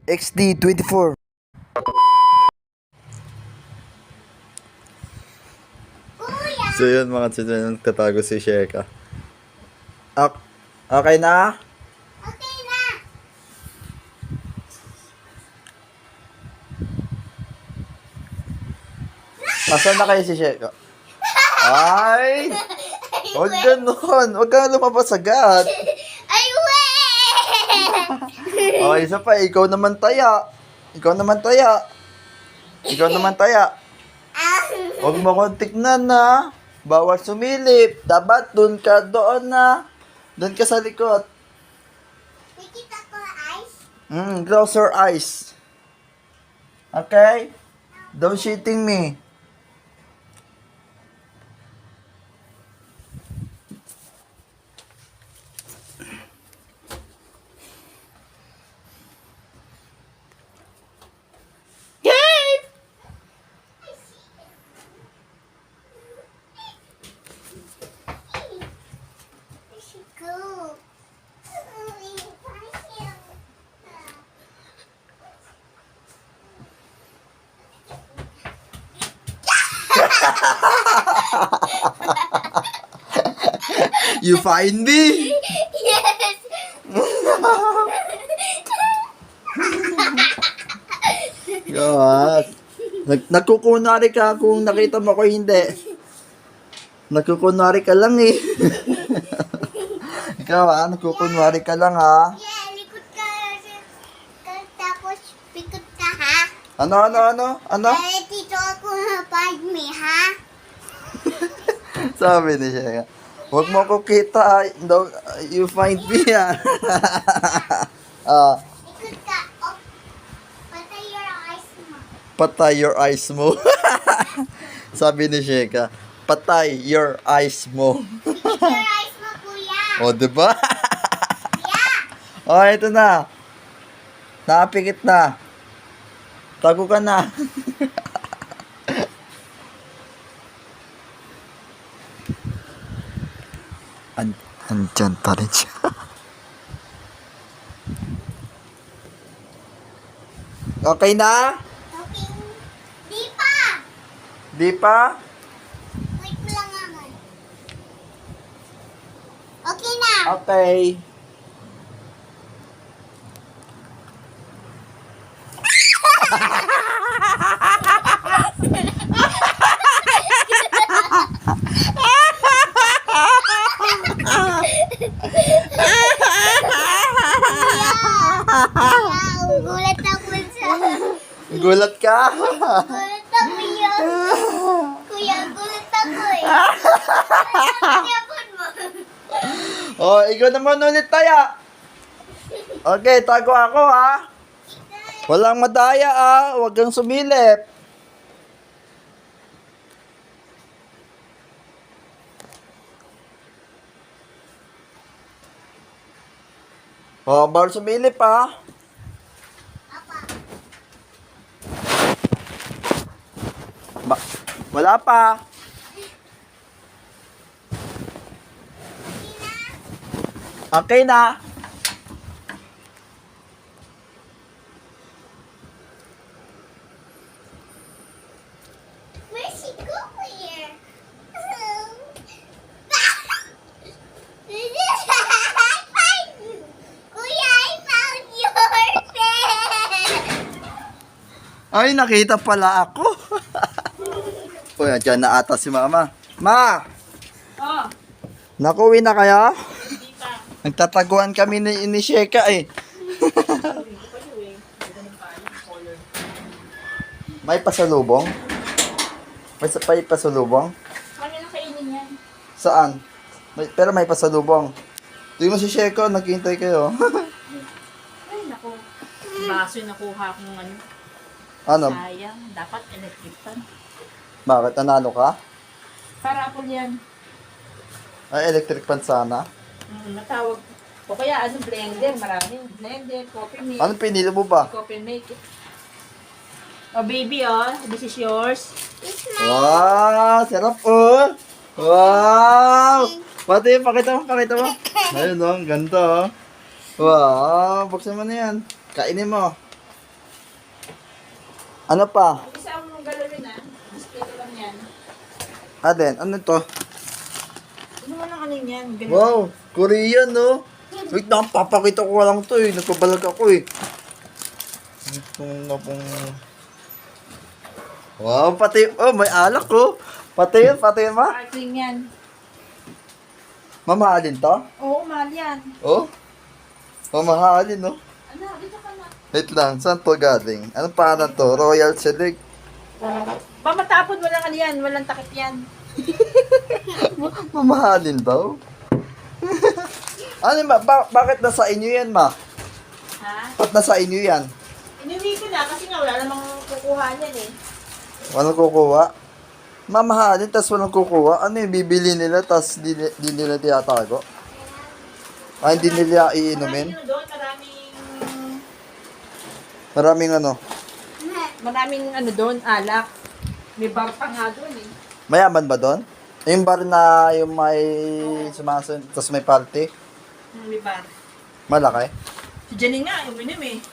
XD24. So yun mga children, tatago si Sheka. Okay na? Okay na. Asan na kayo si Sheka? Ay! Huwag ganun. Huwag kang lumabas agad. Ay, we! Okay, isa pa. Ikaw naman taya. Ikaw naman taya. Ikaw naman taya. Huwag mo kong tignan na. Bawal sumilip. Dapat doon na. Doon ka sa likod. Nakita ko eyes. Close your eyes. Okay? Don't cheating me. Go. You find me? Yes. God. Nagkukunwari ka kung nakita mo ko hindi. Nagkukunwari ka lang eh. Ikaw nagkukunwari ka lang ha. Yeah, likod ka. Tapos, pikot ka, ha? Ano? Eh, dito ako find me, ha? Sabi ni siya. Huwag mo ko kita. No, you find me ha. Likod ka. Oh, patay your eyes mo. Patay your eyes mo. Sabi ni Sheka, patay your eyes mo. Pikit your eyes mo, kuya. O, diba? Yeah. O, ito na. Nakapikit na. Tago ka na. Andyan pa rin siya. Okay na? Okay. Di pa. Di pa? Wait mo lang naman. Okay na. Okay. Wow, gulat ako sa... Gulat ka? Gulat ako yan. Kuya, gulat ako eh. Yapon mo. O, ikaw naman ulit taya. Okay, tago ako ha. Walang madaya huwag kang sumilip. O, bawal sumilip Apa. Wala pa. Okay na. Where's she going? Kuya, I found your pen. Ay, nakita pala ako. Uy, dyan na ata si mama. Ma! Oh, Nakuwi na kaya? hindi pa. Nagtataguan kami ni Sheka eh. May pasalubong? May pasalubong? Ano na kainin yan? Saan? Pero may pasalubong. Tingnan mo si Sheka, naghihintay kayo. Ay, naku. Baso yung nakuha kong ano. Ano? Sayang. Dapat electric pan. Bakit? Nanalo ka? Para po yan. Ay, electric pan sana. Matawag. O kaya ano, blender. Marami. Blender, coffee mate. Anong pinili mo ba? Coffee mate. Oh, baby, oh. This is yours. Wow! Sarap oh! Wow! Pati, pakita mo. Ayun oh, ang ganda oh. Wow, buksan mo na yan. Kainin mo. Ano pa? Isa ang galawin ah. Display ko lang yan. Aden, ano to? Ano mo lang ano yan? Ganun. Wow, Korean, no? Wait na, papakita ko lang to eh. Nagpabalag ako eh. Ito na pong... Wow, pati... Oh, may alak ko. Pati ma. Sparkling yan. Mamahalin to? Oo, mahal yan. Oh? Mamahalin, no? Ano, dito ka na. Wait lang, saan to galing? Anong pangalan to? Royal Select? Ba matapon, walang ano yan. Walang takip yan. Mamahalin daw? Ano bakit nasa inyo yan, ma? Ha? Ba't nasa inyo yan? Inuwi ko na kasi nga wala namang kukuha niyan eh. Walang kukuha? Mamahalin, tas walang kukuha? Ano yung bibili nila, tas di nila tiyatago? Ay, hindi nila iinumin? Maraming ano doon, Maraming ano? maraming ano doon, alak. May bar pa nga doon eh. Mayaman ba doon? Yung bar na yung may sumasun, tas may party? May bar. Malaki? Si Janine nga, uminom eh.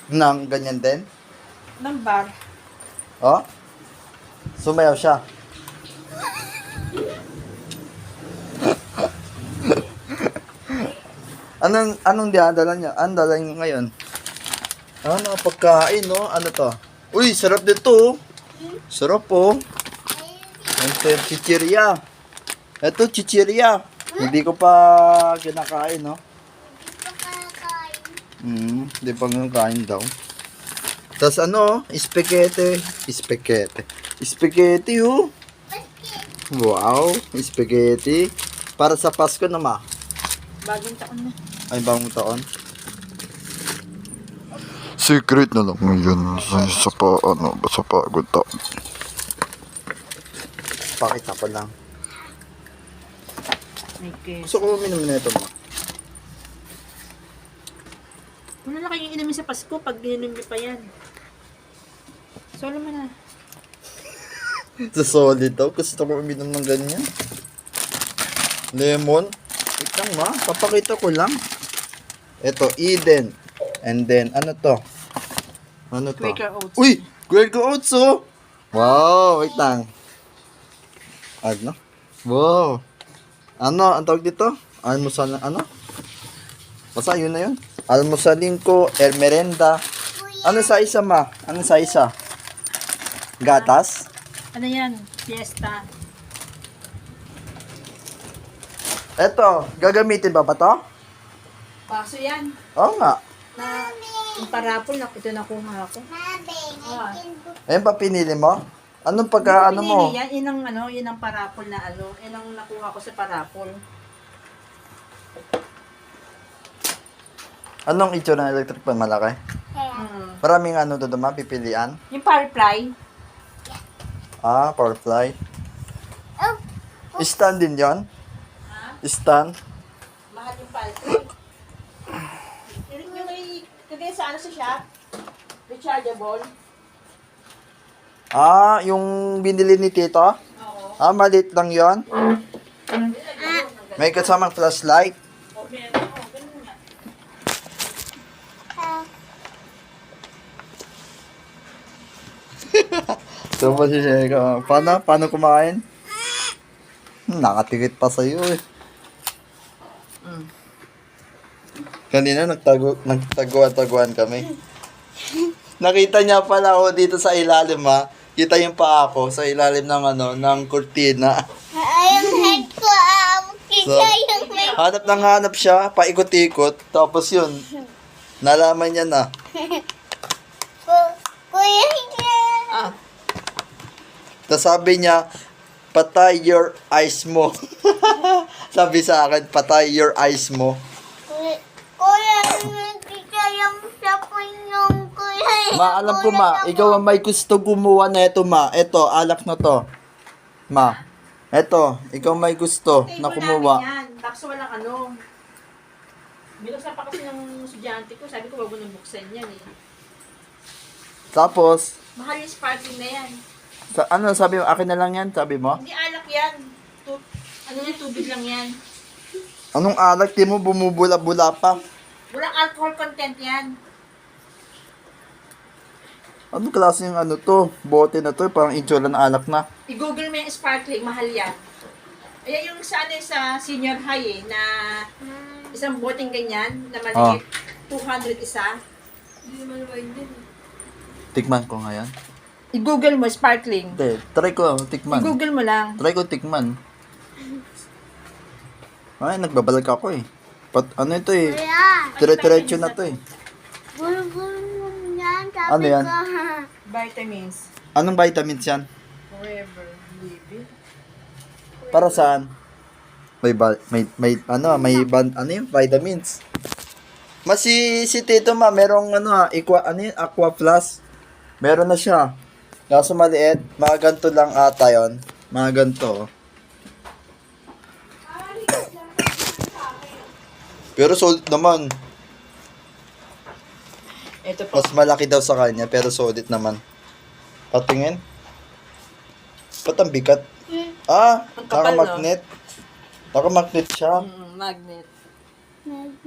Nang ganyan din? Ng bar. Oh? Sumayaw siya. Anong dinadala niya? Anong dala niyo ngayon? Ano, pagkain, no? Ano to? Uy, sarap dito, oh. Sarap, oh. Ito, chichirya. Ito, chichirya. Hindi ko pa kinakain, no? Hindi pa kinakain daw. Tapos ano, spaghetti. Spaghetti, oh. Wow, spaghetti. Para sa Pasko na, ma. Bagong taon na. Ay, bagong taon. Secret na lang yun sa pagod taon. Pakita ko lang. May case. Gusto ko uminom na ito, ma. Wala na kayong inumin sa Pasko pag ininom niyo pa yan. Solo mo na. Sa solid daw. Gusto ko uminom ng ganyan. Lemon. Wait lang, ma. Papakita ko lang. Ito, Eden. And then, ano to? Ano to? Quaker Oats. Uy! Quaker Oats, oh! Wow! Wait lang. Ano? Wow! Ano? Ang tawag dito? Almusal na, ano? Basta yun na yun. Almusalin ko, merenda. Ano sa isa, ma? Ano sa isa? Gatas? Ano yan? Fiesta. Eto, gagamitin ba to? Baso yan. Oo nga. Na, yung parapol na ito nakuha ako. Ayun pa pinili mo? Anong pagka, ano mo? Pinili yan, yun ang parapol na ano. Yun ang nakuha ko sa parapol. Anong itsura ng electric pan? Malaki? Maraming ano doon, ma? Pipilian? Yung firefly. Ah, powerfly. Stand din yon? Stand? Mahal yung firefly. Yung kagaya sa ano sa shop? Rechargeable. Ah, yung binili ni Tito? Oo. Ah, maliit lang yon. May kasamang flashlight. O, meron. O, ganun nga. So, pa si Sheka. Paano kumain? Nakatikit pa sa'yo eh. Kanina nagtaguan kami. Nakita niya pala ako dito sa ilalim, ha. Kita yung paa ko sa ilalim ng ng kurtina. Yung head ko, So, kita yung head. hanap siya, paikot-ikot. Tapos yun, nalaman niya na. Kuya, Ah, Tapos sabi niya, patay your eyes mo. Sabi sa akin, patay your eyes mo. kuya, kita yung sapon yung kuya. Ma, alam ko, ma, ikaw ang may gusto gumawa na ito, ma. Ito, alak na to. Ma, ito, ikaw may gusto na kumuha. yan. Tapos walang ano. Binuksan pa kasi ng estudyante ko. Sabi ko, wag mo nang buksan yan eh. Tapos, Mahal yung sparkling na yan. ano sabi mo, akin na lang yan, sabi mo? Hindi alak yan. Ano yan, tubig lang yan. Anong alak, di mo bumubula-bula pa? Walang alcohol content yan. Anong klase yung ano to? Bote na to, parang itsura ng alak na. I-google mo yung sparkling, mahal yan. Ayan yung sa, sa senior high na isang boteng ganyan na maliit. 200 isa. Tikman ko nga yan. I-google mo, sparkling. Hindi, try ko tikman. I-google mo lang. Try ko tikman. Ay, nagbabalag ako eh. Ano ito eh? Kuya. Dire-diretso na to eh. Bulong-bulong yan. Sabi Ano yan? ko. Vitamins. Anong vitamins yan? Forever living. Para saan? Ano yung vitamins? Mas si Tito ma, merong Aqua Plus. Meron na siya. Kaso maliit, mga ganito lang ata yun. Mga ganito. Pero solid naman. Ito po. Mas malaki daw sa kanya, pero solid naman. Patingin. Ba't ang bigat? Ah, Ang kapal, naka-magnet. Naka-magnet siya. Magnet.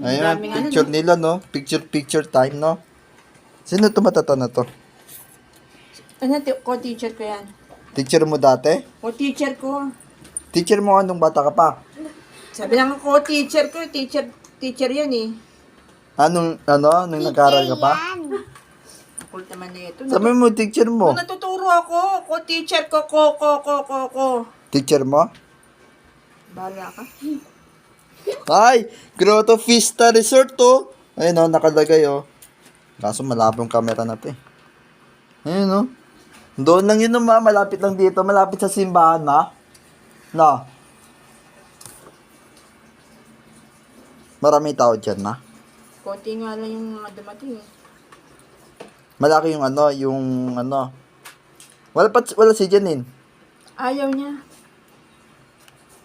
Ayun, Daming picture nila, no? Picture time, no? Sino tumatata na to? Ano, co-teacher ko yan. Teacher mo dati? Co-teacher ko. Teacher mo anong bata ka pa? Sabi ng co-teacher ko, teacher yan eh. Nung nag-aaral ka pa? Yan. Cool naman na ito. Sabi mo, teacher mo. Natuturo ako. Co-teacher ko, ko. Teacher mo? Bahala ka. Ay, Grotto Vista Resort to. Ayun, nakalagay, oh. Kaso malabo yung camera na to, eh. Ayun, oh. Doon lang yun, malapit lang dito. Malapit sa simbahan, na. Na. Marami tao dyan, na. Konti nga lang yung mga dumating eh. Malaki yung Wala si Janine. Ayaw niya.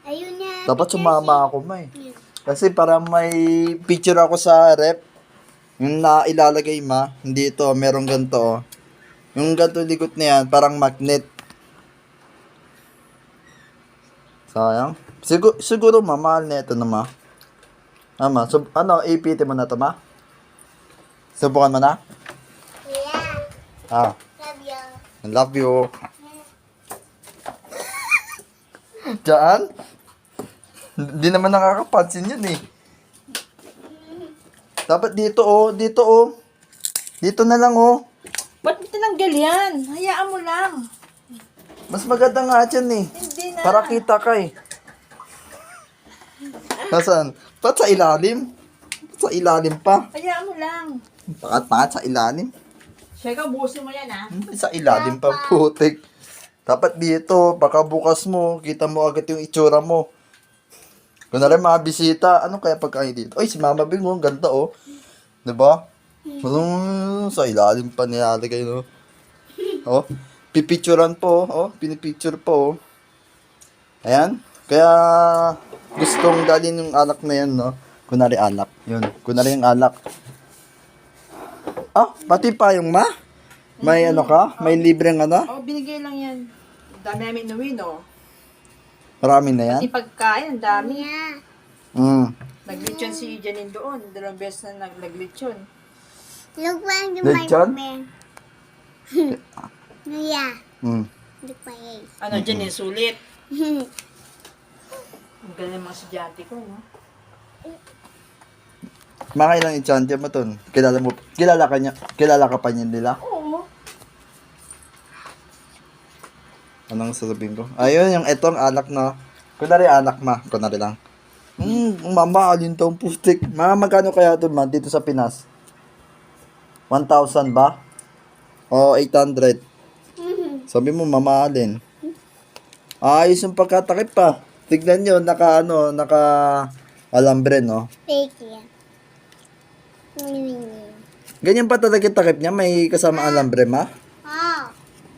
Ayun yan. Dapat sumama ako, may. Kasi para may picture ako sa rep. Yung nailalagay hindi ito, merong ganito, oh. Yung ganito likod na yan, parang magnet. Sayang. Siguro mahal na ito na Ma, APT mo na to, ma? Subukan mo na? Yeah. Ah, Love you. I love you. Diyan? Hindi naman nakakapansin yun eh. Dapat dito, oh. Dito, oh. Dito na lang, oh. Ba't tinanggal yan? Hayaan mo lang. Mas maganda nga dyan eh. Hindi na. Para kita ka eh. Nasaan? Ba't sa ilalim? Sa ilalim pa. Hayaan mo lang. Pakat sa ilalim. Siyempre, busin mo yan ha. Sa ilalim pa, putik. Dapat dito, baka bukas mo, kita mo agad yung itsura mo. Kung na rin mga bisita, ano kaya pagkain dito? Ay, si Mama Bing, ang ganda, oh. Diba? Sa ilalim pa nilalagay, no? Oh, pipicturan po, oh. Pinipicture po, oh. Ayan. Kaya, gustong dalhin yung alak na yan, no? Kunwari alak. Yun, kunwari yung alak. Ah, pati pa yung may ano ka? May libreng ano? Oh, binigay lang yan. Dami namin inuwi, no? Marami na yan? Pati pagkain, ang dami. Yeah. Naglitsyon si Janine doon. 2 beses na naglitsyon. Look lang yung Lechon? man. Yeah. Look pa eh. Ano, Janine, sulit. Ang galing ng mga estudyante ko, no? Mga ilang enchantya mo ton? Kilala ka pa niya nila? Oo. Anong sasabihin ko? Ayun, yung etong anak na. Kunwari anak kunwari lang. Mama, alin tong pustik. Magkano kaya ito dito sa Pinas? 1,000 ba? O 800? Sabi mo, mamahalin. Ayos yung pagkatakip pa. Tignan nyo, naka alambre, no? Fake yan. Ganyan pa talaga takip niya, may kasama alambre, ma? Oh.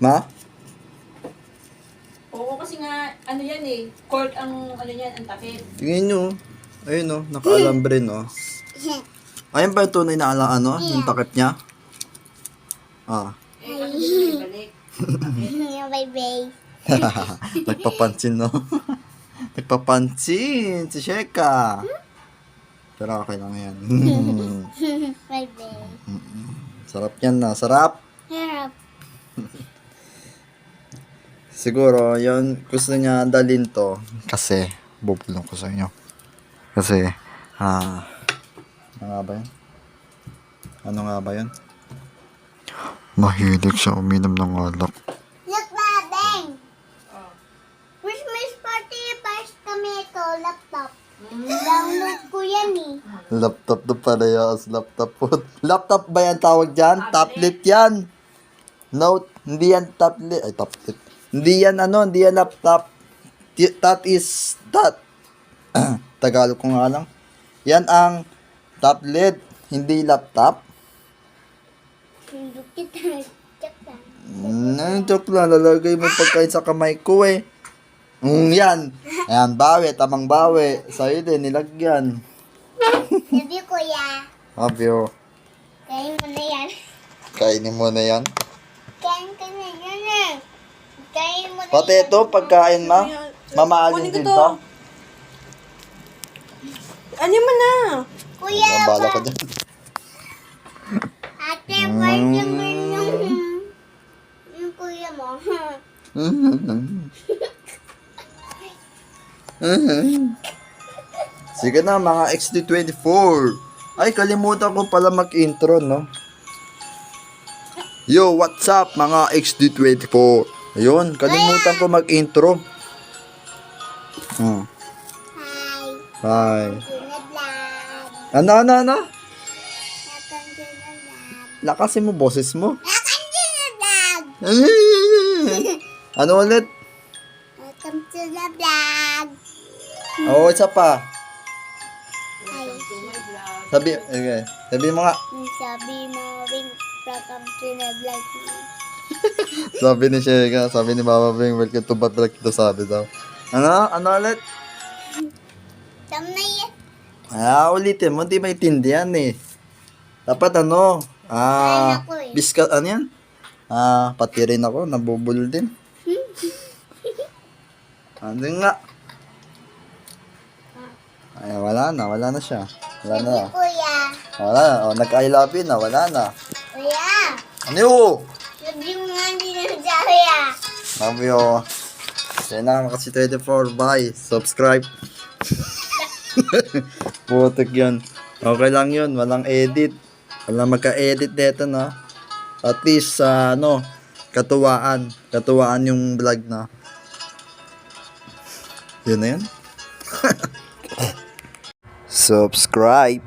Ma? Oo, kasi nga, ano yan eh. Cord ang, ano yan, ang takip. Tingnan nyo. Ayun, no? Naka-alambre, no? Ayun pa yung tunay na yung takip niya. Ah. Eh, kasi gusto ko ibalik. Bye-bye. Nagpapansin, no? Nagpapansin si Sheka. Pero okay lang yan. My baby. Sarap yan na. Sarap. Harap. Siguro, yon gusto niya dalhin to. Kasi, bubulong ko sa inyo. Kasi, ano nga ba yun? Ano nga ba yun? Mahilig siya uminom ng alak. Look, Babeng. Oh. Christmas party, first kami ito, laptop. Download ko yan eh. Laptop na parehas. Laptop po. Laptop ba yan tawag dyan? Tablet yan. Note. Hindi yan tablet. Ay, tablet. Hindi yan hindi yan laptop. That is that. Tagalog ko nga lang. Yan ang tablet. Hindi laptop. Sundok kita. Check lang. Joke lang. Lalagay mo pagkain sa kamay ko eh. Yan. Ayan, bawi. Tamang bawi. Sa'yo din, nilagyan. Sabi kuya, Obvio. kain mo na yan. Kainin mo na yan. Kain ka na yan eh. Kain mo na Pati ito, pagkain ma. Mamaalin din to. Ano mo na? Kuya, Ang bala ka dyan. ate, where's yung kuya mo? Sige na, mga XD24. Ay, kalimutan ko pala mag-intro, no? Yo, what's up, mga XD24? Ayun, kalimutan ko mag-intro. Hi. Hi. Vlog. Ano? Welcome to the vlog. Lakasin mo boses mo. Welcome to the vlog. Ano ulit? Welcome to the vlog. Oo, isa pa. Hi. Sabi mo nga. Sabi mo, Wing, welcome to the vlog. Sabi ni Shega, sabi ni Mama Bing, welcome to Batrag to sabi daw. Ano ulit? Tam na yan. Ulitin mo, di maintindihan eh. Dapat ako eh. biscuit, ano yan? Pati rin ako, nabubul din. Ano nga? Ay, wala na siya. Wala na. Sabi kuya. Wala na. Nag-I love you na, wala na. Kuya. Ano yun? Sabi mo nga hindi na sa kuya. Sabi ko, kaya na kasi 24, bye, subscribe. Putik yun. Okay lang yun, walang edit. Walang magka-edit nito na. At least, katuwaan. Katuwaan yung vlog na. Yun na yun. Subscribe.